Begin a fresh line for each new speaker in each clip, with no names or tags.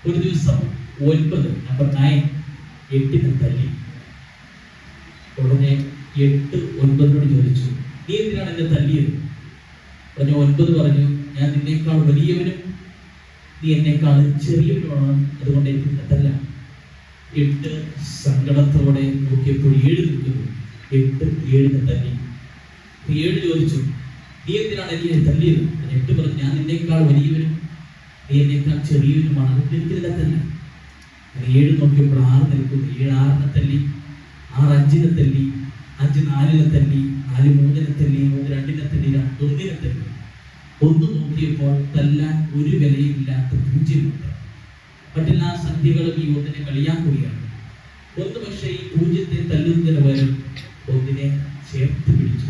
ഒരു ദിവസം 9 നമ്പർ 9 8 തല്ലി. ഉടനെ 8 9 ചോദിച്ചു, നീ എന്തിനാണ് എന്നെ തല്ലിയത്? പറഞ്ഞു 9 പറഞ്ഞു, ഞാൻ നിന്നേക്കാൾ വലിയവനും നീ എന്നേക്കാൾ ചെറിയവനുമാണ്, അതുകൊണ്ട് എനിക്ക് തല്ല. 8 സങ്കടത്തോടെ നോക്കിയപ്പോൾ 7 നിൽക്കുന്നു. 8 7 തല്ലി. 7 ചോദിച്ചു, നീ എന്തിനാണ് എന്നെ തല്ലിയത്? 8 പറഞ്ഞു, ഞാൻ നിന്നേക്കാൾ വലിയവനും നീ എന്നേക്കാൾ ചെറിയവനുമാണ്, അതുകൊണ്ട് എനിക്ക് തല്ല. 7 നോക്കിയപ്പോൾ 6 നിൽക്കുന്നു. 7 6 തല്ലി, 6 5 തല്ലി, 5 4 തല്ലി, 4 3 തല്ലി, 3 2 തല്ലി, 2 1 തല്ലി. 1 നോക്കിയപ്പോൾ തല്ലാൻ ഒരു വിലയില്ലാത്ത 0 ഉണ്ട്. മറ്റെല്ലാ സംഖ്യകളും ഈ 1 കളിയാക്കുകയാണ്. 1 പക്ഷേ ഈ 0 തല്ലുന്നതിന് പകരം 1 ചേർത്ത് പിടിച്ചു.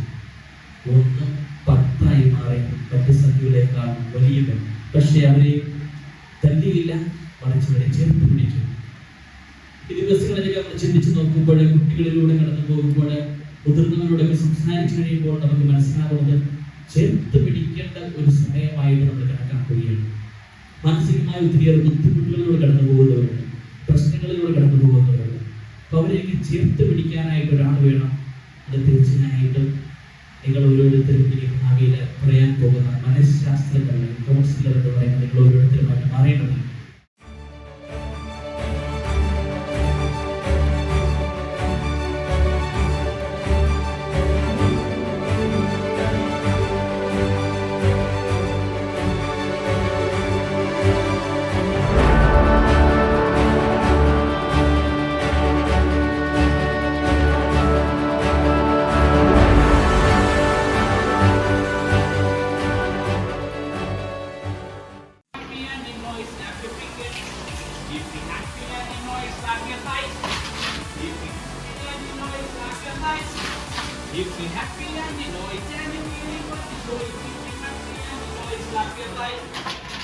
1 10 മാറി മറ്റ് സംഖ്യകളെക്കാൾ വലിയവൻ. പക്ഷെ അവരെ തല്ലിയില്ല, മറിച്ച് അവരെ ചേർത്ത് പിടിച്ചു. ഈ ദിവസങ്ങളിലേക്ക് നമ്മൾ ചിന്തിച്ചു നോക്കുമ്പോൾ, കുട്ടികളിലൂടെ കടന്നു പോകുമ്പോൾ, മുതിർന്നവരോടൊക്കെ സംസാരിച്ചു കഴിയുമ്പോൾ നമുക്ക് മനസ്സിലാവുന്നത് ചേർത്ത് പിടിക്കേണ്ട ഒരു സമയമായിട്ട് നമ്മൾ കണക്കാക്കുകയാണ്. മാനസികമായ ഒത്തിരിയേറെ ബുദ്ധിമുട്ടുകളിലൂടെ കടന്നു പോകുന്നവരുണ്ട്, പ്രശ്നങ്ങളിലൂടെ കടന്നു പോകുന്നവരുണ്ട്. അപ്പൊ അവരെയൊക്കെ ചേർത്ത് പിടിക്കാനായിട്ട് ഒരാൾ വേണം. അത് തീർച്ചയായിട്ടും നിങ്ങൾ ഓരോരുത്തരും ഇനി ഭാവിയിൽ പറയാൻ പോകുന്ന മനഃശാസ്ത്രജ്ഞർ, കൗൺസിലർ എന്ന് പറയുന്നത് നിങ്ങൾ ഓരോരുത്തരുമായിട്ട് മാറേണ്ടതാണ്.
If you're happy and you know it, and you're feeling what you show, if you're happy and you know it's like your life.